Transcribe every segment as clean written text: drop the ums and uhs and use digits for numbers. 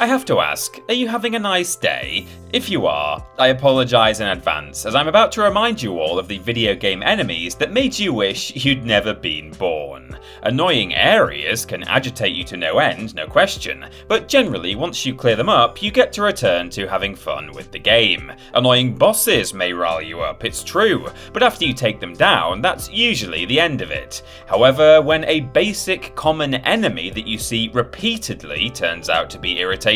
I have to ask, are you having a nice day? If you are, I apologise in advance, as I'm about to remind you all of the video game enemies that made you wish you'd never been born. Annoying areas can agitate you to no end, no question, but generally once you clear them up, you get to return to having fun with the game. Annoying bosses may rile you up, it's true, but after you take them down, that's usually the end of it. However, when a basic common enemy that you see repeatedly turns out to be irritating,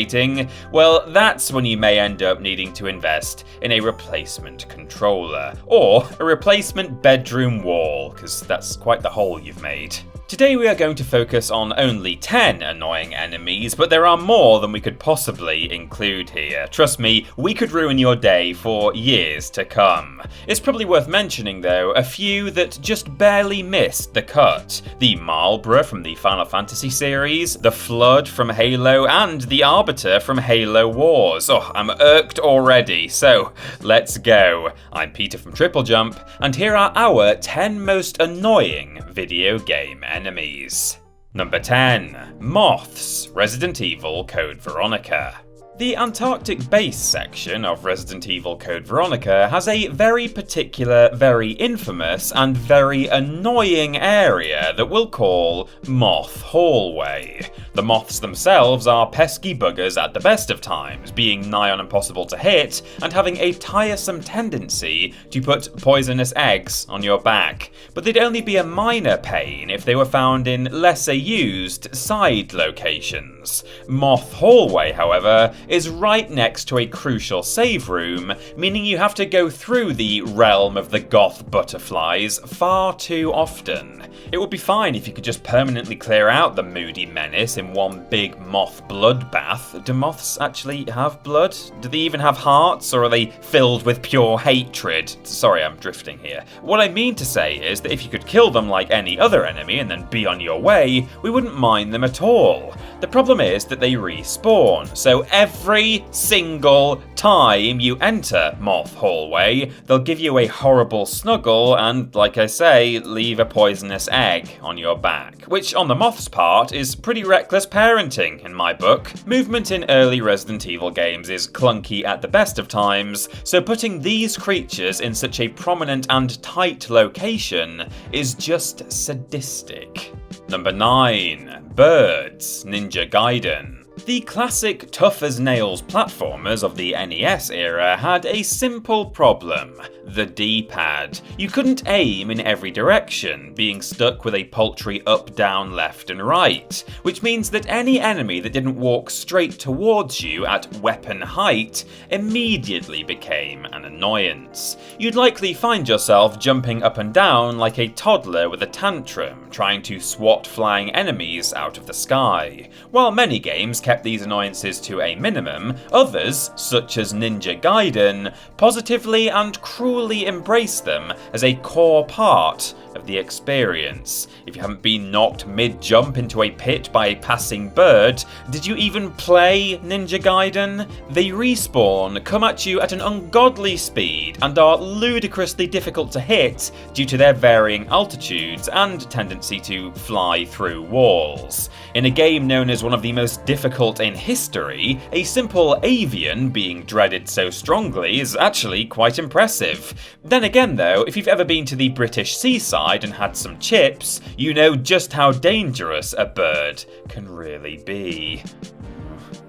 well, that's when you may end up needing to invest in a replacement controller, or a replacement bedroom wall, because that's quite the hole you've made. Today we are going to focus on only 10 annoying enemies, but there are more than we could possibly include here. Trust me, we could ruin your day for years to come. It's probably worth mentioning though, a few that just barely missed the cut. The Marlborough from the Final Fantasy series, the Flood from Halo, and the Arbiter from Halo Wars. Oh, I'm irked already, so let's go. I'm Peter from TripleJump, and here are our 10 most annoying video game enemies. Number 10. Moths, Resident Evil Code Veronica. The Antarctic base section of Resident Evil Code Veronica has a very particular, very infamous, and very annoying area that we'll call Moth Hallway. The moths themselves are pesky buggers at the best of times, being nigh on impossible to hit, and having a tiresome tendency to put poisonous eggs on your back. But they'd only be a minor pain if they were found in lesser used side locations. Moth Hallway, however, is right next to a crucial save room, meaning you have to go through the realm of the goth butterflies far too often. It would be fine if you could just permanently clear out the moody menace in one big moth bloodbath. Do moths actually have blood? Do they even have hearts, or are they filled with pure hatred? Sorry, I'm drifting here. What I mean to say is that if you could kill them like any other enemy and then be on your way, we wouldn't mind them at all. The problem is that they respawn, so every single time you enter Moth Hallway, they'll give you a horrible snuggle and, like I say, leave a poisonous egg on your back, which on the moth's part is pretty reckless parenting in my book. Movement in early Resident Evil games is clunky at the best of times, so putting these creatures in such a prominent and tight location is just sadistic. Number 9. Birds, Ninja Gaiden. The classic tough-as-nails platformers of the NES era had a simple problem: the D-pad. You couldn't aim in every direction, being stuck with a paltry up, down, left and right, which means that any enemy that didn't walk straight towards you at weapon height immediately became an annoyance. You'd likely find yourself jumping up and down like a toddler with a tantrum, trying to swat flying enemies out of the sky. While many games kept these annoyances to a minimum, others, such as Ninja Gaiden, positively and cruelly embrace them as a core part of the experience. If you haven't been knocked mid-jump into a pit by a passing bird, did you even play Ninja Gaiden? They respawn, come at you at an ungodly speed, and are ludicrously difficult to hit due to their varying altitudes and tendency to fly through walls. In a game known as one of the most difficult in history, a simple avian being dreaded so strongly is actually quite impressive. Then again though, if you've ever been to the British seaside and had some chips, you know just how dangerous a bird can really be.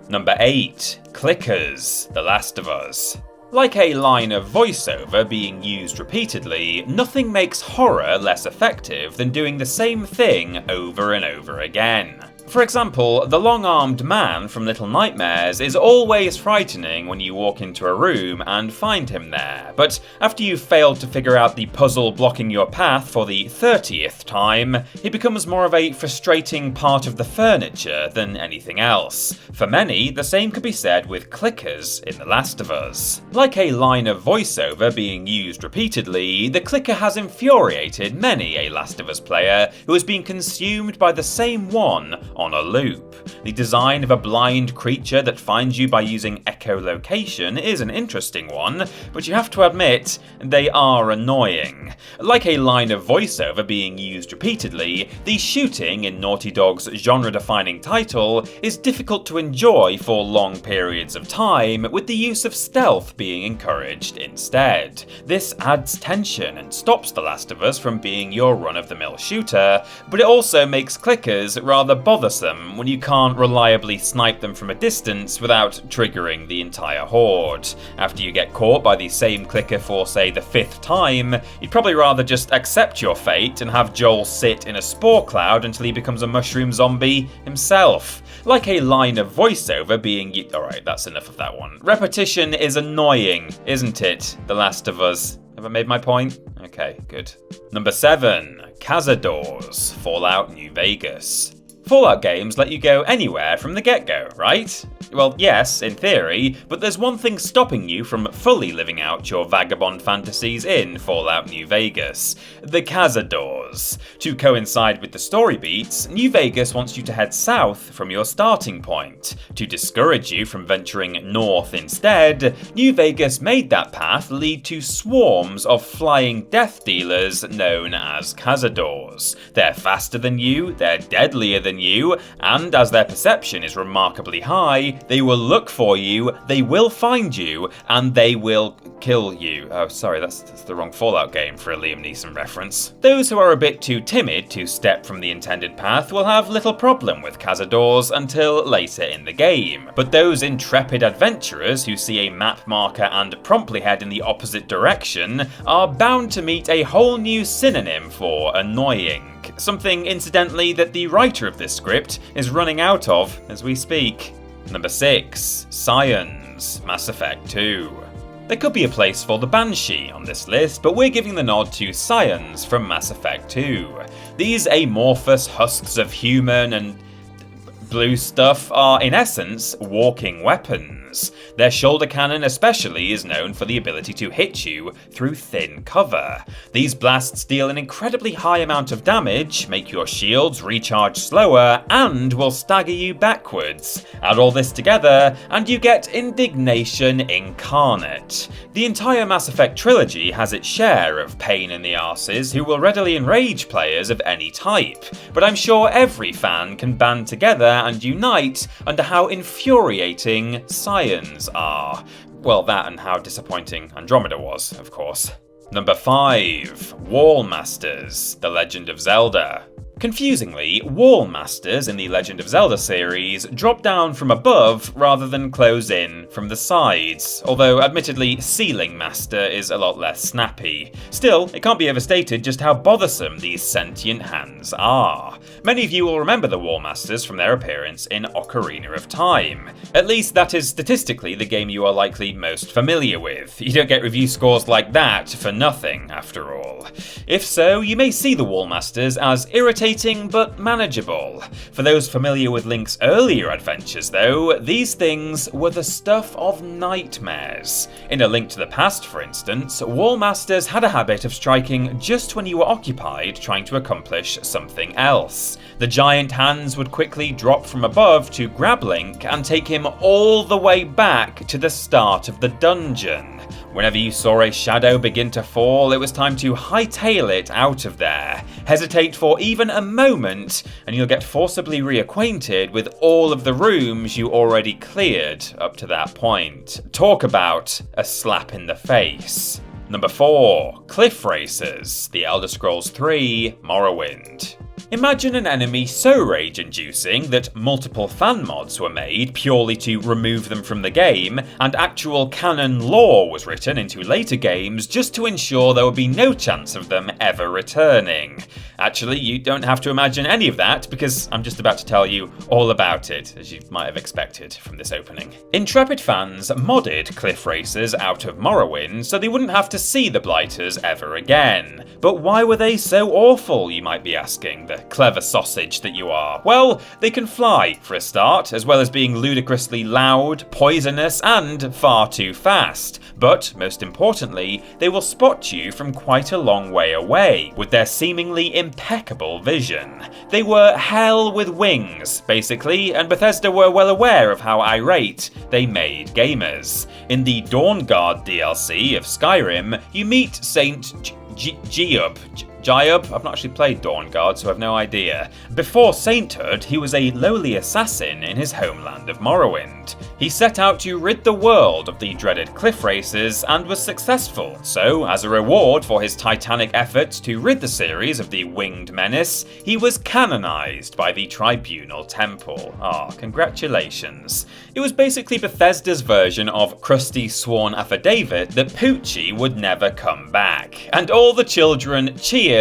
Number 8. Clickers, The Last of Us. Like a line of voiceover being used repeatedly, nothing makes horror less effective than doing the same thing over and over again. For example, the long-armed man from Little Nightmares is always frightening when you walk into a room and find him there, but after you've failed to figure out the puzzle blocking your path for the 30th time, he becomes more of a frustrating part of the furniture than anything else. For many, the same could be said with clickers in The Last of Us. Like a line of voiceover being used repeatedly, the clicker has infuriated many a Last of Us player who has been consumed by the same one on a loop. The design of a blind creature that finds you by using echolocation is an interesting one, but you have to admit, they are annoying. Like a line of voiceover being used repeatedly, the shooting in Naughty Dog's genre-defining title is difficult to enjoy for long periods of time, with the use of stealth being encouraged instead. This adds tension and stops The Last of Us from being your run-of-the-mill shooter, but it also makes clickers rather bothersome when you can't reliably snipe them from a distance without triggering the entire horde. After you get caught by the same clicker for, say, the 5th time, you'd probably rather just accept your fate and have Joel sit in a spore cloud until he becomes a mushroom zombie himself. Like a line of voiceover being Alright, that's enough of that one. Repetition is annoying, isn't it? The Last of Us. Have I made my point? Okay, good. Number 7. CAZADORES, Fallout New Vegas. Fallout games let you go anywhere from the get-go, right? Well, yes, in theory, but there's one thing stopping you from fully living out your vagabond fantasies in Fallout New Vegas: the CAZADORES. To coincide with the story beats, New Vegas wants you to head south from your starting point. To discourage you from venturing north instead, New Vegas made that path lead to swarms of flying death dealers known as CAZADORES. They're faster than you, they're deadlier than you, and as their perception is remarkably high, they will look for you, they will find you, and they will kill you. Oh, sorry, that's the wrong Fallout game for a Liam Neeson reference. Those who are a bit too timid to step from the intended path will have little problem with CAZADORES until later in the game, but those intrepid adventurers who see a map marker and promptly head in the opposite direction are bound to meet a whole new synonym for annoying. Something, incidentally, that the writer of this script is running out of as we speak. Number 6. SCIONS, Mass Effect 2. There could be a place for the Banshee on this list, but we're giving the nod to SCIONS from Mass Effect 2. These amorphous husks of human and blue stuff are, in essence, walking weapons. Their shoulder cannon especially is known for the ability to hit you through thin cover. These blasts deal an incredibly high amount of damage, make your shields recharge slower, and will stagger you backwards. Add all this together, and you get indignation incarnate. The entire Mass Effect trilogy has its share of pain in the arses who will readily enrage players of any type, but I'm sure every fan can band together and unite under how infuriating SCIONS are. Well, that and how disappointing Andromeda was, of course. Number 5. WALLMASTERS, The Legend of Zelda. Confusingly, WALLMASTERS in the Legend of Zelda series drop down from above rather than close in from the sides, although admittedly Ceiling Master is a lot less snappy. Still, it can't be overstated just how bothersome these sentient hands are. Many of you will remember the WALLMASTERS from their appearance in Ocarina of Time. At least that is statistically the game you are likely most familiar with. You don't get review scores like that for nothing, after all. If so, you may see the WALLMASTERS as irritating but manageable. For those familiar with Link's earlier adventures though, these things were the stuff of nightmares. In A Link to the Past, for instance, WALLMASTERS had a habit of striking just when you were occupied trying to accomplish something else. The giant hands would quickly drop from above to grab Link and take him all the way back to the start of the dungeon. Whenever you saw a shadow begin to fall, it was time to hightail it out of there. Hesitate for even a moment, and you'll get forcibly reacquainted with all of the rooms you already cleared up to that point. Talk about a slap in the face. Number 4. Cliff Racers, The Elder Scrolls 3 Morrowind. Imagine an enemy so rage-inducing that multiple fan mods were made purely to remove them from the game, and actual canon lore was written into later games just to ensure there would be no chance of them ever returning. Actually, you don't have to imagine any of that, because I'm just about to tell you all about it, as you might have expected from this opening. Intrepid fans modded Cliff Racers out of Morrowind so they wouldn't have to see the Blighters ever again. But why were they so awful, you might be asking? The clever sausage that you are? Well, they can fly, for a start, as well as being ludicrously loud, poisonous, and far too fast. But, most importantly, they will spot you from quite a long way away, with their seemingly impeccable vision. They were hell with wings, basically, and Bethesda were well aware of how irate they made gamers. In the Dawnguard DLC of Skyrim, you meet Saint Giub. I've not actually played Dawnguard, so I've no idea. Before sainthood, he was a lowly assassin in his homeland of Morrowind. He set out to rid the world of the dreaded cliff races and was successful, so as a reward for his titanic efforts to rid the series of the winged menace, he was canonized by the Tribunal Temple. Congratulations. It was basically Bethesda's version of Krusty's sworn affidavit that Poochie would never come back, and all the children cheered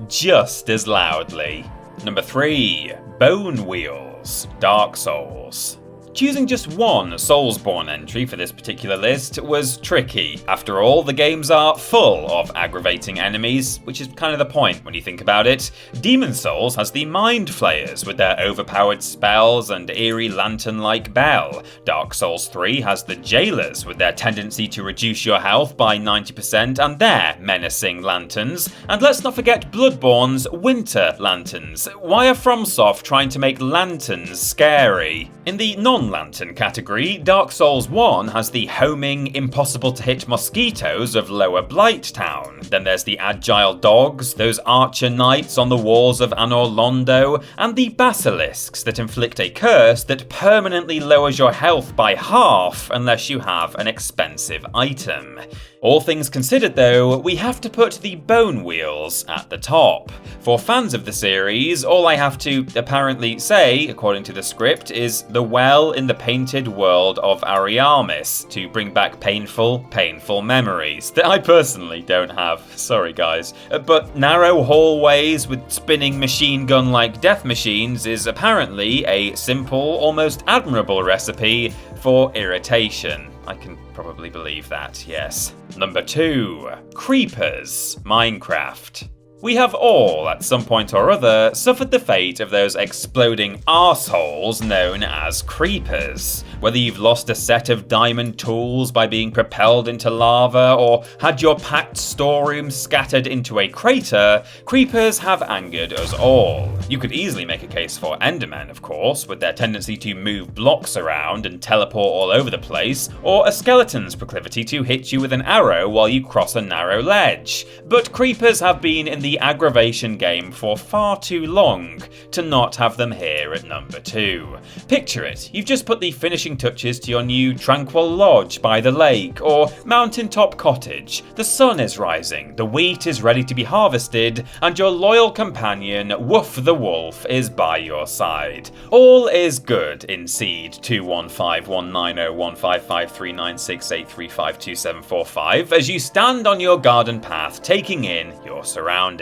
just as loudly. Number 3. Bone Wheels, Dark Souls. Choosing just one Soulsborne entry for this particular list was tricky. After all, the games are full of aggravating enemies, which is kind of the point when you think about it. Demon's Souls has the Mind Flayers with their overpowered spells and eerie lantern-like bell. Dark Souls 3 has the Jailers with their tendency to reduce your health by 90% and their menacing lanterns. And let's not forget Bloodborne's Winter Lanterns. Why are FromSoft trying to make lanterns scary? In the non-lantern category, Dark Souls 1 has the homing, impossible-to-hit mosquitoes of Lower Blighttown. Then there's the agile dogs, those archer knights on the walls of Anor Londo, and the basilisks that inflict a curse that permanently lowers your health by half unless you have an expensive item. All things considered though, we have to put the Bone Wheels at the top. For fans of the series, all I have to apparently say, according to the script, is the well in the painted world of Ariamis to bring back painful memories that I personally don't have. Sorry guys. But narrow hallways with spinning machine gun-like death machines is apparently a simple, almost admirable recipe for irritation. I can probably believe that, yes. Number 2. Creepers, Minecraft. We have all, at some point or other, suffered the fate of those exploding arseholes known as creepers. Whether you've lost a set of diamond tools by being propelled into lava, or had your packed storeroom scattered into a crater, creepers have angered us all. You could easily make a case for Endermen, of course, with their tendency to move blocks around and teleport all over the place, or a skeleton's proclivity to hit you with an arrow while you cross a narrow ledge. But creepers have been in the aggravation game for far too long to not have them here at number 2. Picture it, you've just put the finishing touches to your new tranquil lodge by the lake or mountaintop cottage. The sun is rising, the wheat is ready to be harvested, and your loyal companion Woof the Wolf is by your side. All is good in Seed 2151901553968352745 as you stand on your garden path taking in your surroundings.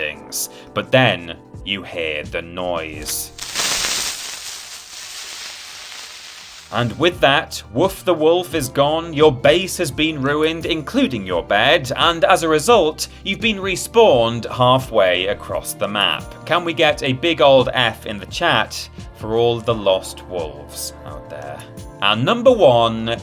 But then you hear the noise. And with that, Woof the Wolf is gone, your base has been ruined, including your bed, and as a result, you've been respawned halfway across the map. Can we get a big old F in the chat for all the lost wolves out there? And number 1,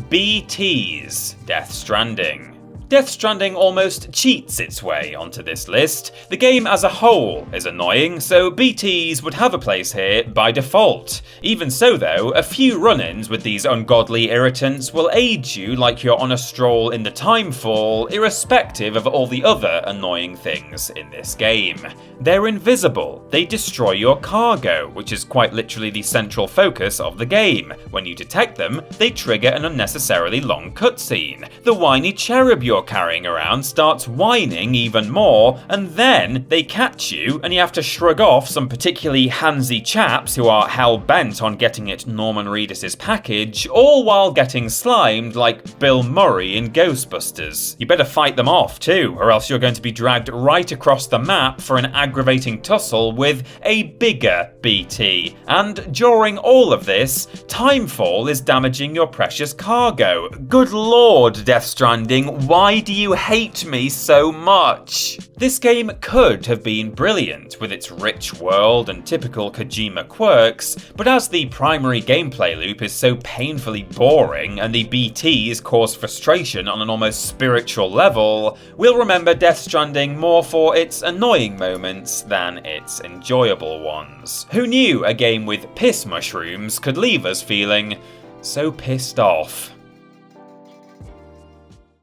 BT's Death Stranding. Death Stranding almost cheats its way onto this list. The game as a whole is annoying, so BTs would have a place here by default. Even so though, a few run-ins with these ungodly irritants will aid you like you're on a stroll in the Timefall, irrespective of all the other annoying things in this game. They're invisible, they destroy your cargo, which is quite literally the central focus of the game. When you detect them, they trigger an unnecessarily long cutscene. The whiny cherub you're carrying around starts whining even more, and then they catch you and you have to shrug off some particularly handsy chaps who are hell-bent on getting it Norman Reedus' package, all while getting slimed like Bill Murray in Ghostbusters. You better fight them off too, or else you're going to be dragged right across the map for an aggravating tussle with a bigger BT. And during all of this, Timefall is damaging your precious cargo. Good lord, Death Stranding, why Why do you hate me so much? This game could have been brilliant with its rich world and typical Kojima quirks, but as the primary gameplay loop is so painfully boring and the BTs cause frustration on an almost spiritual level, we'll remember Death Stranding more for its annoying moments than its enjoyable ones. Who knew a game with piss mushrooms could leave us feeling so pissed off?